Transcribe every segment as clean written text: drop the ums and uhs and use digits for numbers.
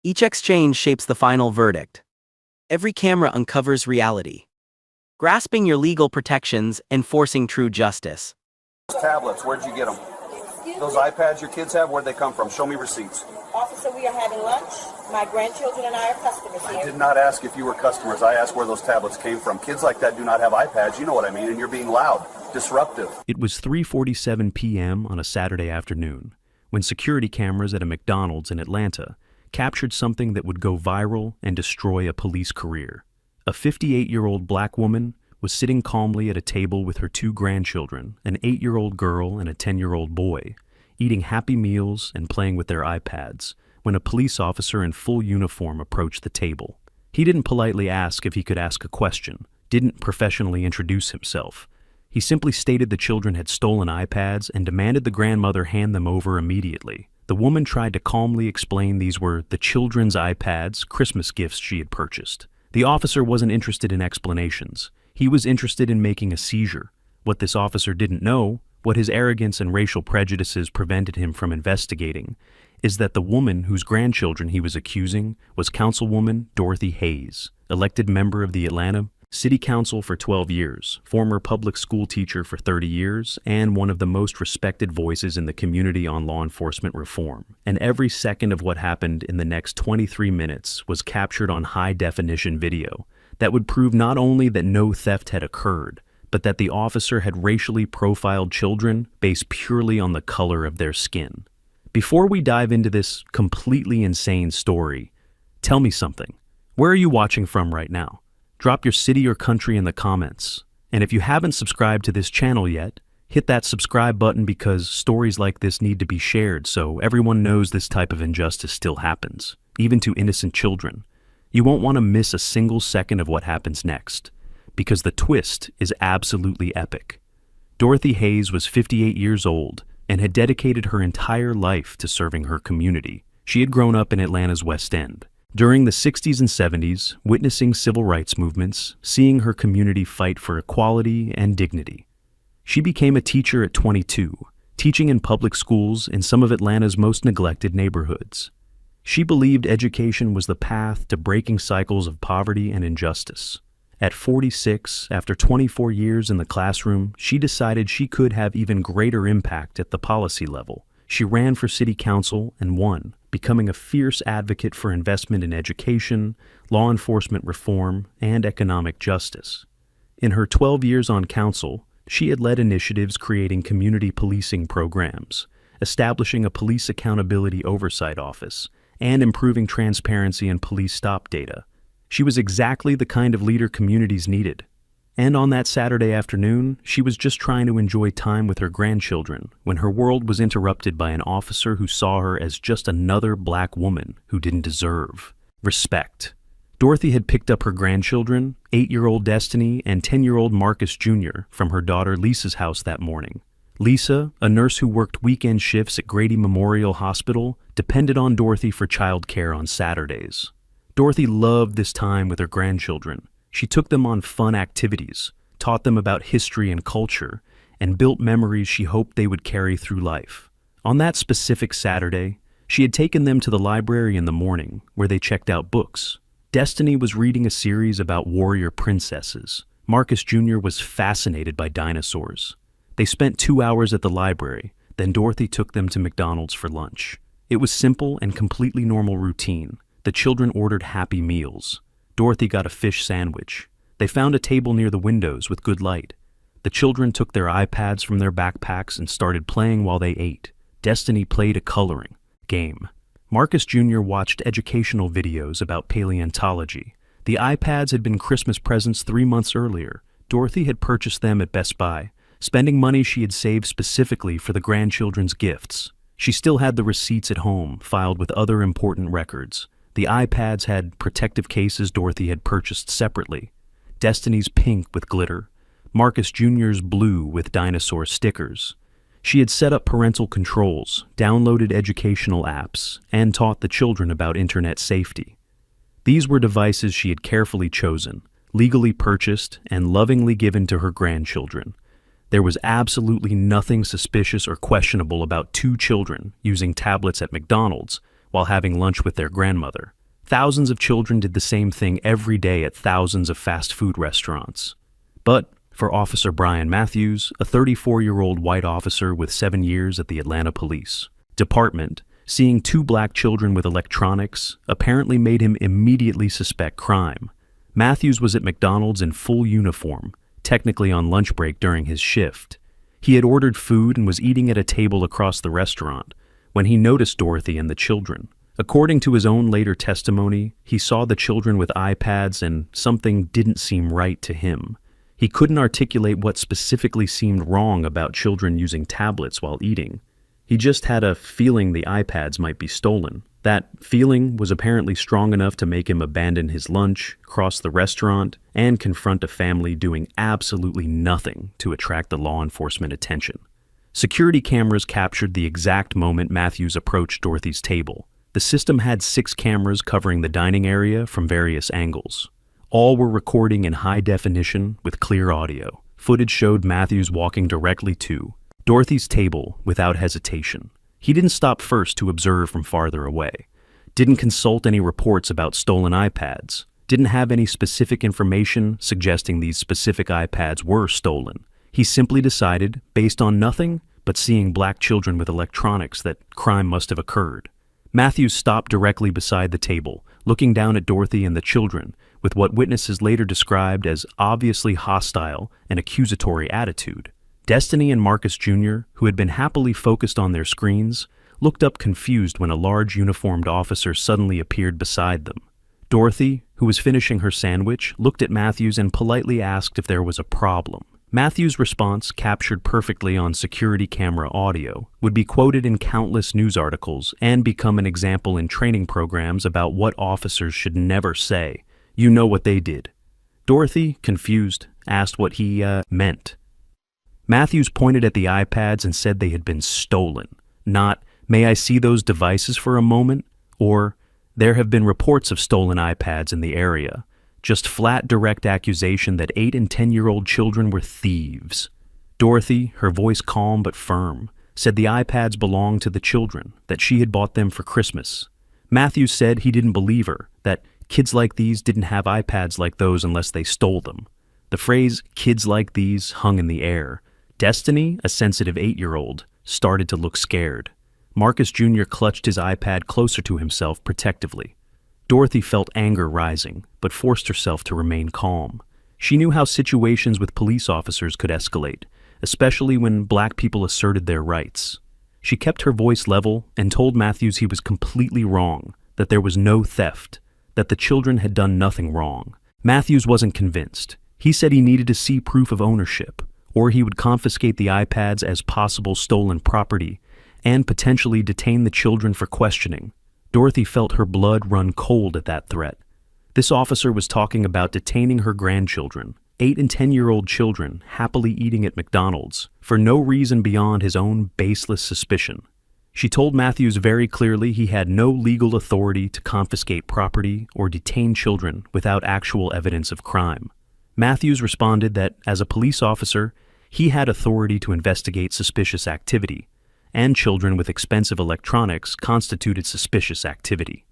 Each exchange shapes the final verdict. Every camera uncovers reality, grasping your legal protections, enforcing true justice. Tablets, where'd you get them? Those iPads your kids have, where'd they come from? Show me receipts. Officer, we are having lunch. My grandchildren and I are customers here. I did not ask if you were customers. I asked where those tablets came from. Kids like that do not have iPads. You know what I mean, and you're being loud, disruptive. It was 3:47 p.m. on a Saturday afternoon when security cameras at a McDonald's in Atlanta captured something that would go viral and destroy a police career. A 58-year-old black woman was sitting calmly at a table with her two grandchildren, an 8-year-old girl and a 10-year-old boy, eating happy meals and playing with their iPads, when a police officer in full uniform approached the table. He didn't politely ask if he could ask a question, didn't professionally introduce himself. He simply stated the children had stolen iPads and demanded the grandmother hand them over immediately. The woman tried to calmly explain these were the children's iPads, Christmas gifts she had purchased. The officer wasn't interested in explanations. He was interested in making a seizure. What this officer didn't know, what his arrogance and racial prejudices prevented him from investigating, is that the woman whose grandchildren he was accusing was Councilwoman Dorothy Hayes, elected member of the Atlanta City Council for 12 years, former public school teacher for 30 years, and one of the most respected voices in the community on law enforcement reform. And every second of what happened in the next 23 minutes was captured on high-definition video that would prove not only that no theft had occurred, but that the officer had racially profiled children based purely on the color of their skin. Before we dive into this completely insane story, tell me something. Where are you watching from right now? Drop your city or country in the comments. And if you haven't subscribed to this channel yet, hit that subscribe button because stories like this need to be shared so everyone knows this type of injustice still happens, even to innocent children. You won't want to miss a single second of what happens next, because the twist is absolutely epic. Dorothy Hayes was 58 years old and had dedicated her entire life to serving her community. She had grown up in Atlanta's West End. During the 60s and 70s, witnessing civil rights movements, seeing her community fight for equality and dignity. She became a teacher at 22, teaching in public schools in some of Atlanta's most neglected neighborhoods. She believed education was the path to breaking cycles of poverty and injustice. At 46, after 24 years in the classroom, she decided she could have even greater impact at the policy level. She ran for city council and won, becoming a fierce advocate for investment in education, law enforcement reform, and economic justice. In her 12 years on council, she had led initiatives creating community policing programs, establishing a police accountability oversight office, and improving transparency in police stop data. She was exactly the kind of leader communities needed. And on that Saturday afternoon, she was just trying to enjoy time with her grandchildren when her world was interrupted by an officer who saw her as just another black woman who didn't deserve respect. Dorothy had picked up her grandchildren, 8-year-old Destiny and 10-year-old Marcus Jr., from her daughter Lisa's house that morning. Lisa, a nurse who worked weekend shifts at Grady Memorial Hospital, depended on Dorothy for childcare on Saturdays. Dorothy loved this time with her grandchildren. She took them on fun activities, taught them about history and culture, and built memories she hoped they would carry through life. On that specific Saturday, she had taken them to the library in the morning, where they checked out books. Destiny was reading a series about warrior princesses. Marcus Jr. was fascinated by dinosaurs. They spent 2 hours at the library, then Dorothy took them to McDonald's for lunch. It was simple and completely normal routine. The children ordered happy meals. Dorothy got a fish sandwich. They found a table near the windows with good light. The children took their iPads from their backpacks and started playing while they ate. Destiny played a coloring game. Marcus Jr. watched educational videos about paleontology. The iPads had been Christmas presents 3 months earlier. Dorothy had purchased them at Best Buy, spending money she had saved specifically for the grandchildren's gifts. She still had the receipts at home, filed with other important records. The iPads had protective cases Dorothy had purchased separately. Destiny's pink with glitter, Marcus Jr.'s blue with dinosaur stickers. She had set up parental controls, downloaded educational apps, and taught the children about internet safety. These were devices she had carefully chosen, legally purchased, and lovingly given to her grandchildren. There was absolutely nothing suspicious or questionable about 2 children using tablets at McDonald's while having lunch with their grandmother. Thousands of children did the same thing every day at thousands of fast food restaurants. But for Officer Brian Matthews, a 34-year-old white officer with 7 years at the Atlanta Police Department, seeing 2 black children with electronics apparently made him immediately suspect crime. Matthews was at McDonald's in full uniform, technically on lunch break during his shift. He had ordered food and was eating at a table across the restaurant when he noticed Dorothy and the children. According to his own later testimony, he saw the children with iPads and something didn't seem right to him. He couldn't articulate what specifically seemed wrong about children using tablets while eating. He just had a feeling the iPads might be stolen. That feeling was apparently strong enough to make him abandon his lunch, cross the restaurant, and confront a family doing absolutely nothing to attract the law enforcement attention. Security cameras captured the exact moment Matthews approached Dorothy's table. The system had 6 cameras covering the dining area from various angles. All were recording in high definition with clear audio. Footage showed Matthews walking directly to Dorothy's table without hesitation. He didn't stop first to observe from farther away, didn't consult any reports about stolen iPads, didn't have any specific information suggesting these specific iPads were stolen. He simply decided, based on nothing but seeing black children with electronics, that crime must have occurred. Matthews stopped directly beside the table, looking down at Dorothy and the children with what witnesses later described as obviously hostile and accusatory attitude. Destiny and Marcus Jr., who had been happily focused on their screens, looked up confused when a large uniformed officer suddenly appeared beside them. Dorothy, who was finishing her sandwich, looked at Matthews and politely asked if there was a problem. Matthews' response, captured perfectly on security camera audio, would be quoted in countless news articles and become an example in training programs about what officers should never say. You know what they did. Dorothy, confused, asked what he meant. Matthews pointed at the iPads and said they had been stolen. Not, "May I see those devices for a moment?" or, "There have been reports of stolen iPads in the area." Just flat, direct accusation that 8 and 10-year-old children were thieves. Dorothy, her voice calm but firm, said the iPads belonged to the children, that she had bought them for Christmas. Matthews said he didn't believe her, that kids like these didn't have iPads like those unless they stole them. The phrase, "kids like these," hung in the air. Destiny, a sensitive 8-year-old, started to look scared. Marcus Jr. clutched his iPad closer to himself protectively. Dorothy felt anger rising, but forced herself to remain calm. She knew how situations with police officers could escalate, especially when black people asserted their rights. She kept her voice level and told Matthews he was completely wrong, that there was no theft, that the children had done nothing wrong. Matthews wasn't convinced. He said he needed to see proof of ownership, or he would confiscate the iPads as possible stolen property and potentially detain the children for questioning. Dorothy felt her blood run cold at that threat. This officer was talking about detaining her grandchildren, 8 and 10-year-old children happily eating at McDonald's, for no reason beyond his own baseless suspicion. She told Matthews very clearly he had no legal authority to confiscate property or detain children without actual evidence of crime. Matthews responded that, as a police officer, he had authority to investigate suspicious activity, and children with expensive electronics constituted suspicious activity.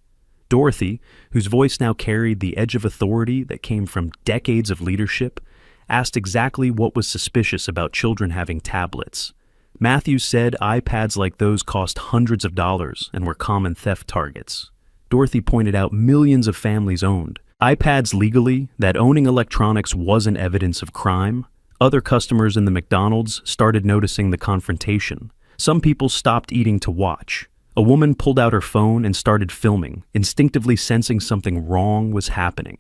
Dorothy, whose voice now carried the edge of authority that came from decades of leadership, asked exactly what was suspicious about children having tablets. Matthews said iPads like those cost hundreds of dollars and were common theft targets. Dorothy pointed out millions of families owned iPads legally, that owning electronics wasn't evidence of crime. Other customers in the McDonald's started noticing the confrontation. Some people stopped eating to watch. A woman pulled out her phone and started filming, instinctively sensing something wrong was happening.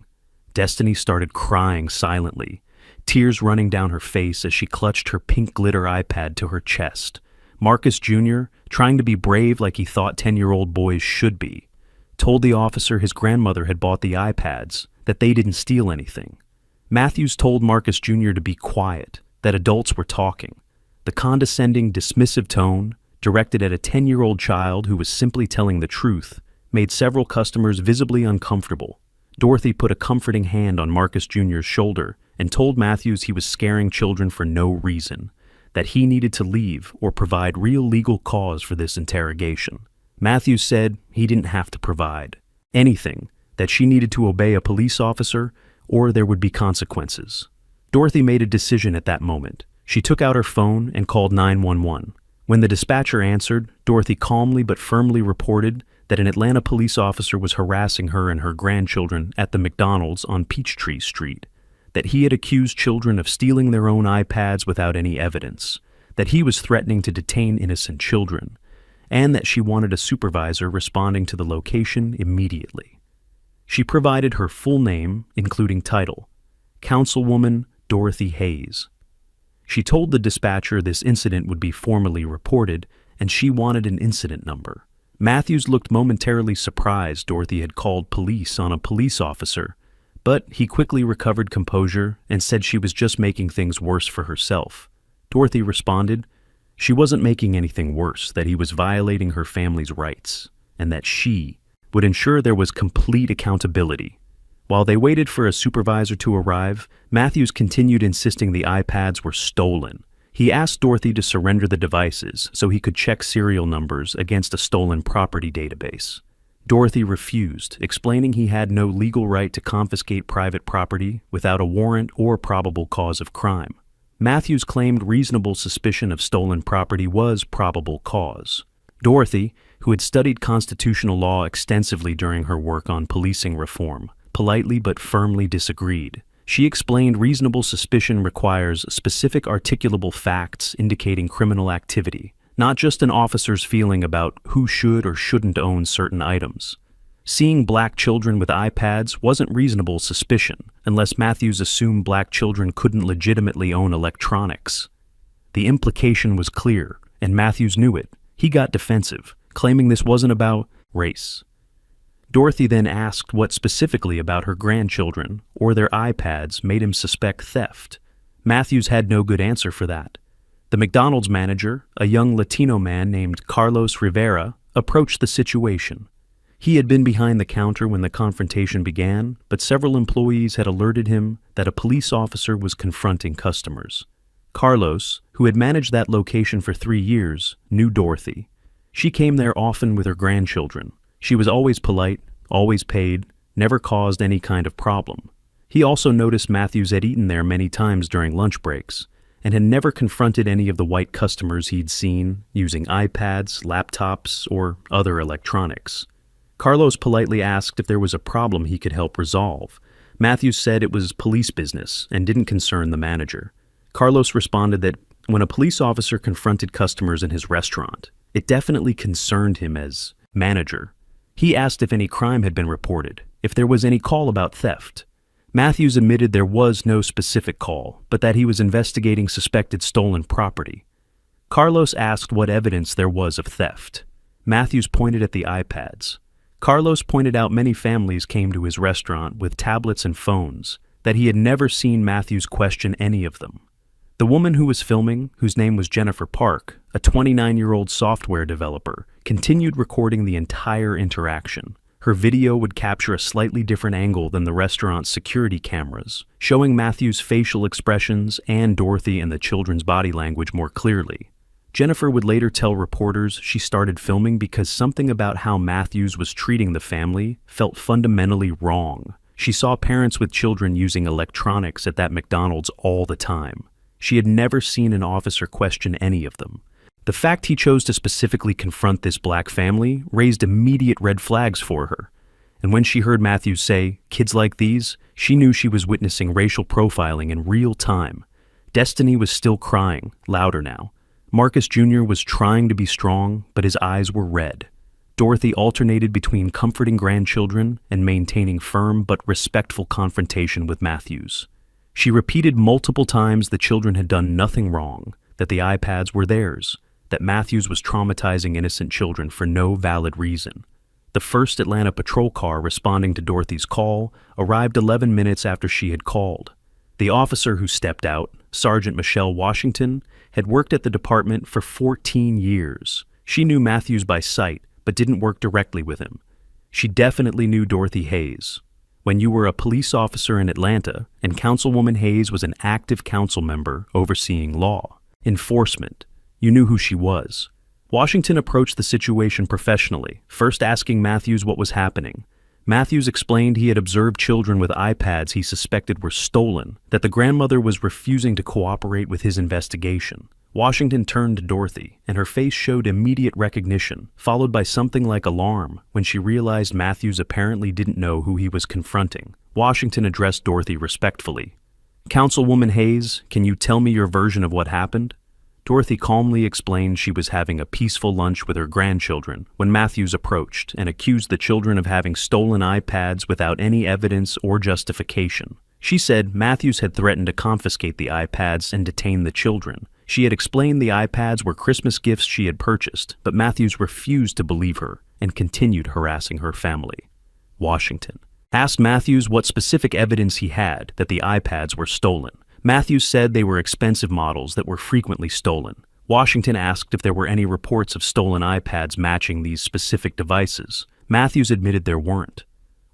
Destiny started crying silently, tears running down her face as she clutched her pink glitter iPad to her chest. Marcus Jr., trying to be brave like he thought 10-year-old boys should be, told the officer his grandmother had bought the iPads, that they didn't steal anything. Matthews told Marcus Jr. to be quiet, that adults were talking. The condescending, dismissive tone, directed at a 10-year-old child who was simply telling the truth, made several customers visibly uncomfortable. Dorothy put a comforting hand on Marcus Jr.'s shoulder and told Matthews he was scaring children for no reason, that he needed to leave or provide real legal cause for this interrogation. Matthews said he didn't have to provide anything, that she needed to obey a police officer or there would be consequences. Dorothy made a decision at that moment. She took out her phone and called 911. When the dispatcher answered, Dorothy calmly but firmly reported that an Atlanta police officer was harassing her and her grandchildren at the McDonald's on Peachtree Street, that he had accused children of stealing their own iPads without any evidence, that he was threatening to detain innocent children, and that she wanted a supervisor responding to the location immediately. She provided her full name, including title, Councilwoman Dorothy Hayes. She told the dispatcher this incident would be formally reported, and she wanted an incident number. Matthews looked momentarily surprised Dorothy had called police on a police officer, but he quickly recovered composure and said she was just making things worse for herself. Dorothy responded she wasn't making anything worse, that he was violating her family's rights, and that she would ensure there was complete accountability. While they waited for a supervisor to arrive, Matthews continued insisting the iPads were stolen. He asked Dorothy to surrender the devices so he could check serial numbers against a stolen property database. Dorothy refused, explaining he had no legal right to confiscate private property without a warrant or probable cause of crime. Matthews claimed reasonable suspicion of stolen property was probable cause. Dorothy, who had studied constitutional law extensively during her work on policing reform, politely but firmly disagreed. She explained reasonable suspicion requires specific articulable facts indicating criminal activity, not just an officer's feeling about who should or shouldn't own certain items. Seeing black children with iPads wasn't reasonable suspicion, unless Matthews assumed black children couldn't legitimately own electronics. The implication was clear, and Matthews knew it. He got defensive, claiming this wasn't about race. Dorothy then asked what specifically about her grandchildren or their iPads made him suspect theft. Matthews had no good answer for that. The McDonald's manager, a young Latino man named Carlos Rivera, approached the situation. He had been behind the counter when the confrontation began, but several employees had alerted him that a police officer was confronting customers. Carlos, who had managed that location for 3 years, knew Dorothy. She came there often with her grandchildren. She was always polite, always paid, never caused any kind of problem. He also noticed Matthews had eaten there many times during lunch breaks, and had never confronted any of the white customers he'd seen using iPads, laptops, or other electronics. Carlos politely asked if there was a problem he could help resolve. Matthews said it was police business and didn't concern the manager. Carlos responded that when a police officer confronted customers in his restaurant, it definitely concerned him as manager. He asked if any crime had been reported, if there was any call about theft. Matthews admitted there was no specific call, but that he was investigating suspected stolen property. Carlos asked what evidence there was of theft. Matthews pointed at the iPads. Carlos pointed out many families came to his restaurant with tablets and phones, that he had never seen Matthews question any of them. The woman who was filming, whose name was Jennifer Park, a 29-year-old software developer, continued recording the entire interaction. Her video would capture a slightly different angle than the restaurant's security cameras, showing Matthews' facial expressions and Dorothy and the children's body language more clearly. Jennifer would later tell reporters she started filming because something about how Matthews was treating the family felt fundamentally wrong. She saw parents with children using electronics at that McDonald's all the time. She had never seen an officer question any of them. The fact he chose to specifically confront this black family raised immediate red flags for her. And when she heard Matthews say, "Kids like these," she knew she was witnessing racial profiling in real time. Destiny was still crying, louder now. Marcus Jr. was trying to be strong, but his eyes were red. Dorothy alternated between comforting grandchildren and maintaining firm but respectful confrontation with Matthews. She repeated multiple times the children had done nothing wrong, that the iPads were theirs, that Matthews was traumatizing innocent children for no valid reason. The first Atlanta patrol car responding to Dorothy's call arrived 11 minutes after she had called. The officer who stepped out, Sergeant Michelle Washington, had worked at the department for 14 years. She knew Matthews by sight, but didn't work directly with him. She definitely knew Dorothy Hayes. When you were a police officer in Atlanta, and Councilwoman Hayes was an active council member overseeing law enforcement, you knew who she was. Washington approached the situation professionally, first asking Matthews what was happening. Matthews explained he had observed children with iPads he suspected were stolen, that the grandmother was refusing to cooperate with his investigation. Washington turned to Dorothy, and her face showed immediate recognition, followed by something like alarm when she realized Matthews apparently didn't know who he was confronting. Washington addressed Dorothy respectfully. "Councilwoman Hayes, can you tell me your version of what happened?" Dorothy calmly explained she was having a peaceful lunch with her grandchildren when Matthews approached and accused the children of having stolen iPads without any evidence or justification. She said Matthews had threatened to confiscate the iPads and detain the children. She had explained the iPads were Christmas gifts she had purchased, but Matthews refused to believe her and continued harassing her family. Washington asked Matthews what specific evidence he had that the iPads were stolen. Matthews said they were expensive models that were frequently stolen. Washington asked if there were any reports of stolen iPads matching these specific devices. Matthews admitted there weren't.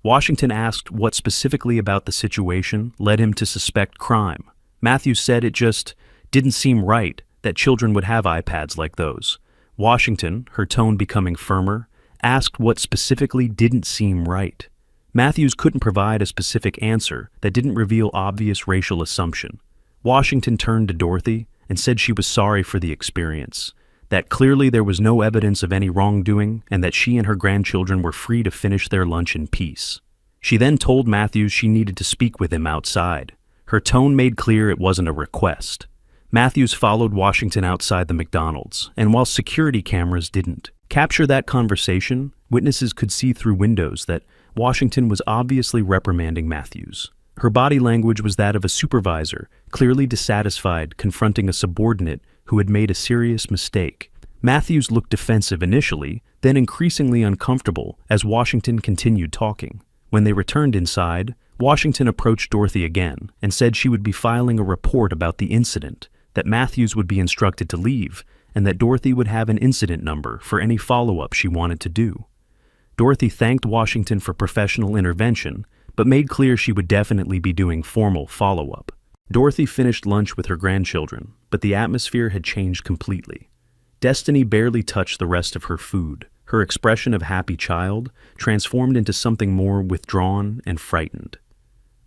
Washington asked what specifically about the situation led him to suspect crime. Matthews said it just didn't seem right that children would have iPads like those. Washington, her tone becoming firmer, asked what specifically didn't seem right. Matthews couldn't provide a specific answer that didn't reveal obvious racial assumption. Washington turned to Dorothy and said she was sorry for the experience, that clearly there was no evidence of any wrongdoing and that she and her grandchildren were free to finish their lunch in peace. She then told Matthews she needed to speak with him outside. Her tone made clear it wasn't a request. Matthews followed Washington outside the McDonald's, and while security cameras didn't capture that conversation, witnesses could see through windows that Washington was obviously reprimanding Matthews. Her body language was that of a supervisor, clearly dissatisfied, confronting a subordinate who had made a serious mistake. Matthews looked defensive initially, then increasingly uncomfortable as Washington continued talking. When they returned inside, Washington approached Dorothy again and said she would be filing a report about the incident, that Matthews would be instructed to leave, and that Dorothy would have an incident number for any follow-up she wanted to do. Dorothy thanked Washington for professional intervention, but made clear she would definitely be doing formal follow-up. Dorothy finished lunch with her grandchildren, but the atmosphere had changed completely. Destiny barely touched the rest of her food. Her expression of happy child transformed into something more withdrawn and frightened.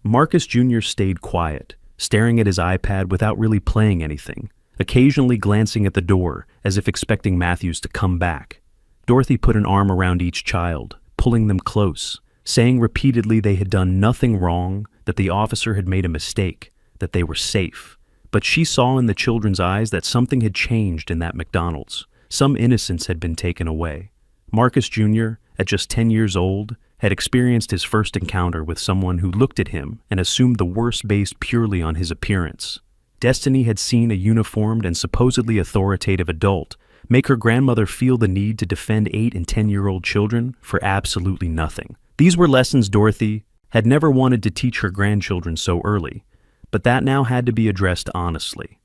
Marcus Jr. stayed quiet, staring at his iPad without really playing anything, occasionally glancing at the door as if expecting Matthews to come back. Dorothy put an arm around each child, pulling them close, saying repeatedly they had done nothing wrong, that the officer had made a mistake, that they were safe. But she saw in the children's eyes that something had changed in that McDonald's. Some innocence had been taken away. Marcus Jr., at just 10 years old, had experienced his first encounter with someone who looked at him and assumed the worst based purely on his appearance. Destiny had seen a uniformed and supposedly authoritative adult make her grandmother feel the need to defend 8- and 10-year-old children for absolutely nothing. These were lessons Dorothy had never wanted to teach her grandchildren so early, but that now had to be addressed honestly.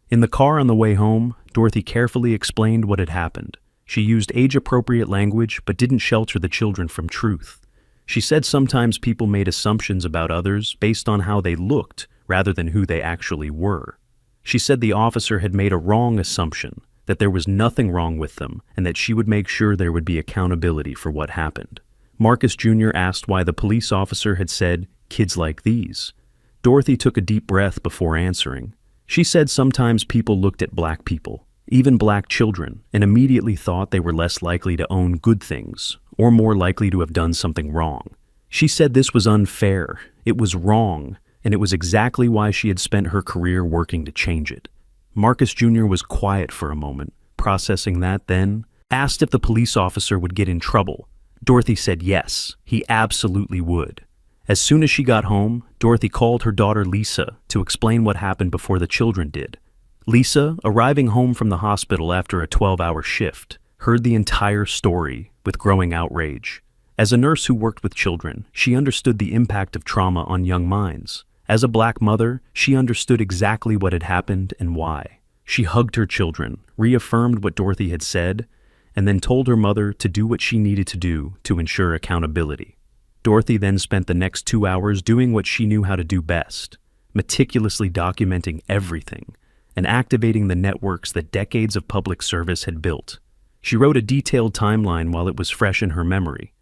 In the car on the way home, Dorothy carefully explained what had happened. She used age-appropriate language but didn't shelter the children from truth. She said sometimes people made assumptions about others based on how they looked rather than who they actually were. She said the officer had made a wrong assumption, that there was nothing wrong with them, and that she would make sure there would be accountability for what happened. Marcus Jr. asked why the police officer had said, "kids like these." Dorothy took a deep breath before answering. She said sometimes people looked at black people, even black children, and immediately thought they were less likely to own good things, or more likely to have done something wrong. She said this was unfair, it was wrong, and it was exactly why she had spent her career working to change it. Marcus Jr. was quiet for a moment, processing that, then asked if the police officer would get in trouble. Dorothy said yes, he absolutely would. As soon as she got home, Dorothy called her daughter Lisa to explain what happened before the children did. Lisa, arriving home from the hospital after a 12-hour shift, heard the entire story with growing outrage. As a nurse who worked with children, she understood the impact of trauma on young minds. As a black mother, she understood exactly what had happened and why. She hugged her children, reaffirmed what Dorothy had said, and then told her mother to do what she needed to do to ensure accountability. Dorothy then spent the next 2 hours doing what she knew how to do best, meticulously documenting everything and activating the networks that decades of public service had built. She wrote a detailed timeline while it was fresh in her memory.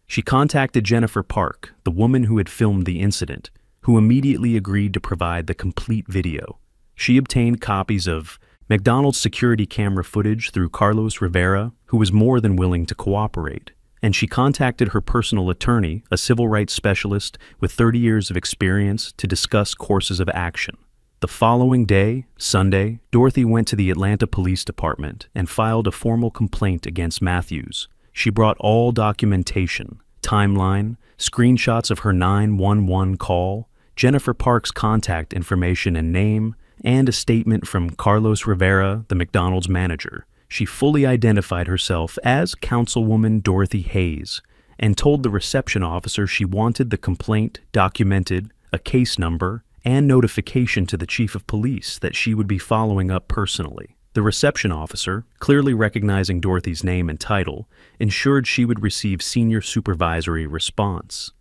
She contacted Jennifer Park, the woman who had filmed the incident, who immediately agreed to provide the complete video. She obtained copies of McDonald's security camera footage through Carlos Rivera, who was more than willing to cooperate, and she contacted her personal attorney, a civil rights specialist with 30 years of experience, to discuss courses of action. The following day, Sunday, Dorothy went to the Atlanta Police Department and filed a formal complaint against Matthews. She brought all documentation, timeline, screenshots of her 911 call, Jennifer Park's contact information and name, and a statement from Carlos Rivera, the McDonald's manager. She fully identified herself as Councilwoman Dorothy Hayes and told the reception officer she wanted the complaint documented, a case number, and notification to the chief of police that she would be following up personally. The reception officer, clearly recognizing Dorothy's name and title, ensured she would receive senior supervisory response.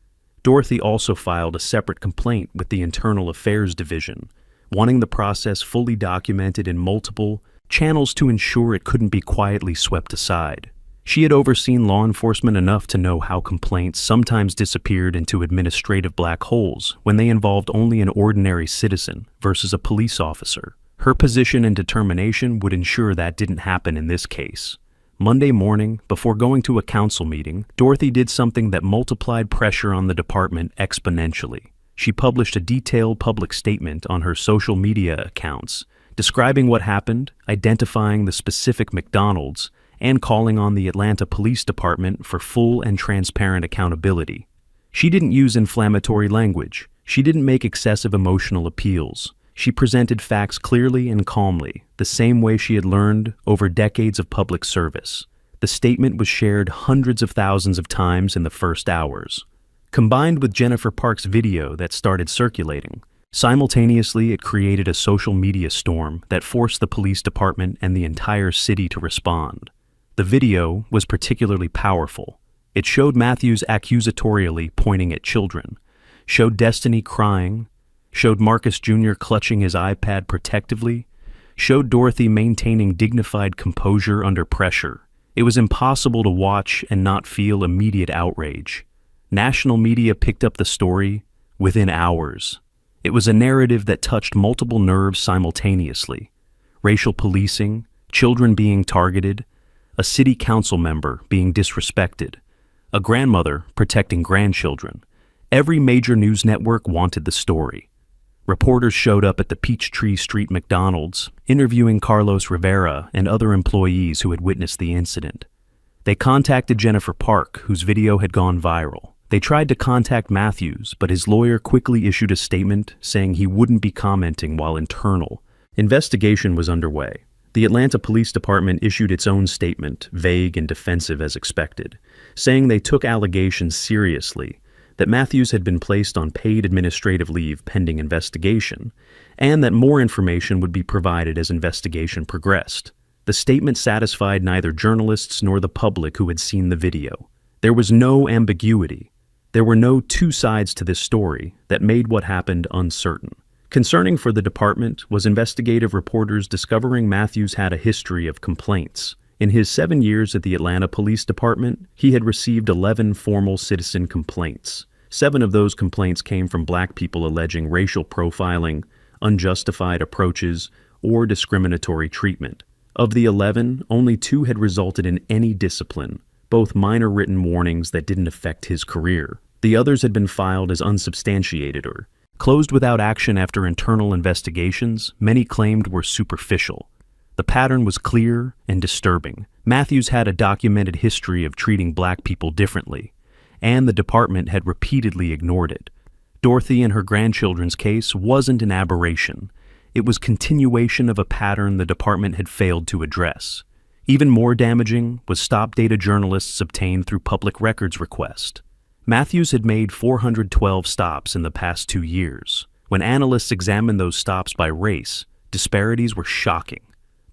Dorothy also filed a separate complaint with the Internal Affairs Division, wanting the process fully documented in multiple channels to ensure it couldn't be quietly swept aside. She had overseen law enforcement enough to know how complaints sometimes disappeared into administrative black holes when they involved only an ordinary citizen versus a police officer. Her position and determination would ensure that didn't happen in this case. Monday morning, before going to a council meeting, Dorothy did something that multiplied pressure on the department exponentially. She published a detailed public statement on her social media accounts, describing what happened, identifying the specific McDonald's, and calling on the Atlanta Police Department for full and transparent accountability. She didn't use inflammatory language. She didn't make excessive emotional appeals. She presented facts clearly and calmly, the same way she had learned over decades of public service. The statement was shared hundreds of thousands of times in the first hours. Combined with Jennifer Park's video that started circulating, simultaneously it created a social media storm that forced the police department and the entire city to respond. The video was particularly powerful. It showed Matthews accusatorially pointing at children, showed Destiny crying, showed Marcus Jr. clutching his iPad protectively, showed Dorothy maintaining dignified composure under pressure. It was impossible to watch and not feel immediate outrage. National media picked up the story within hours. It was a narrative that touched multiple nerves simultaneously. Racial policing, children being targeted, a city council member being disrespected, a grandmother protecting grandchildren. Every major news network wanted the story. Reporters showed up at the Peachtree Street McDonald's, interviewing Carlos Rivera and other employees who had witnessed the incident. They contacted Jennifer Park, whose video had gone viral. They tried to contact Matthews, but his lawyer quickly issued a statement saying he wouldn't be commenting while internal. Investigation was underway. The Atlanta Police Department issued its own statement, vague and defensive as expected, saying they took allegations seriously, that Matthews had been placed on paid administrative leave pending investigation, and that more information would be provided as investigation progressed. The statement satisfied neither journalists nor the public who had seen the video. There was no ambiguity. There were no two sides to this story that made what happened uncertain. Concerning for the department was investigative reporters discovering Matthews had a history of complaints. In his 7 years at the Atlanta Police Department, he had received 11 formal citizen complaints. 7 of those complaints came from black people alleging racial profiling, unjustified approaches, or discriminatory treatment. Of the 11, only 2 had resulted in any discipline, both minor written warnings that didn't affect his career. The others had been filed as unsubstantiated or closed without action after internal investigations many claimed were superficial. The pattern was clear and disturbing. Matthews had a documented history of treating black people differently, and the department had repeatedly ignored it. Dorothy and her grandchildren's case wasn't an aberration. It was continuation of a pattern the department had failed to address. Even more damaging was stop data journalists obtained through public records request. Matthews had made 412 stops in the past 2 years. When analysts examined those stops by race, disparities were shocking.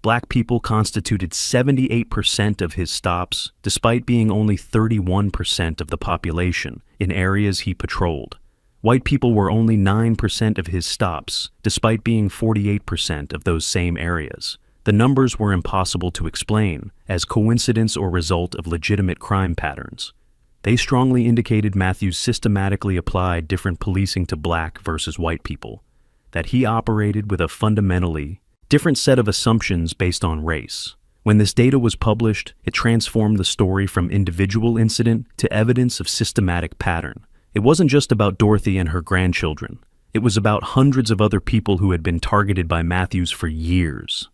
Black people constituted 78% of his stops, despite being only 31% of the population in areas he patrolled. White people were only 9% of his stops, despite being 48% of those same areas. The numbers were impossible to explain as coincidence or result of legitimate crime patterns. They strongly indicated Matthews systematically applied different policing to black versus white people, that he operated with a fundamentally different set of assumptions based on race. When this data was published, it transformed the story from individual incident to evidence of systematic pattern. It wasn't just about Dorothy and her grandchildren. It was about hundreds of other people who had been targeted by Matthews for years.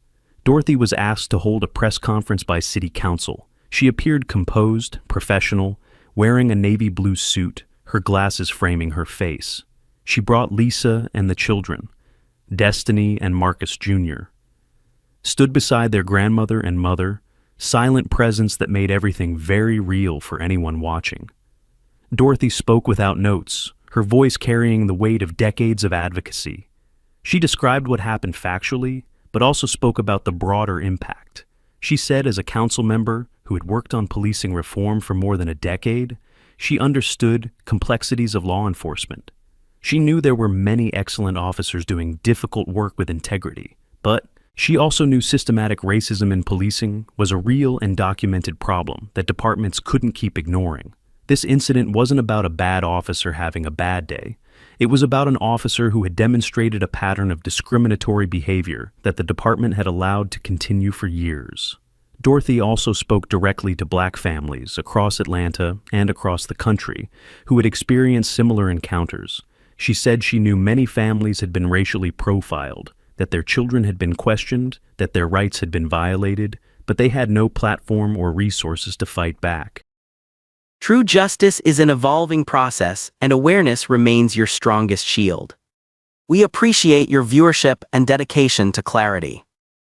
Dorothy was asked to hold a press conference by city council. She appeared composed, professional, wearing a navy blue suit, her glasses framing her face. She brought Lisa and the children, Destiny and Marcus Jr., stood beside their grandmother and mother, silent presence that made everything very real for anyone watching. Dorothy spoke without notes, her voice carrying the weight of decades of advocacy. She described what happened factually, but also spoke about the broader impact. She said as a council member who had worked on policing reform for more than a decade, she understood complexities of law enforcement. She knew there were many excellent officers doing difficult work with integrity, but she also knew systematic racism in policing was a real and documented problem that departments couldn't keep ignoring. This incident wasn't about a bad officer having a bad day. It was about an officer who had demonstrated a pattern of discriminatory behavior that the department had allowed to continue for years. Dorothy also spoke directly to black families across Atlanta and across the country who had experienced similar encounters. She said she knew many families had been racially profiled, that their children had been questioned, that their rights had been violated, but they had no platform or resources to fight back. True justice is an evolving process, and awareness remains your strongest shield. We appreciate your viewership and dedication to clarity.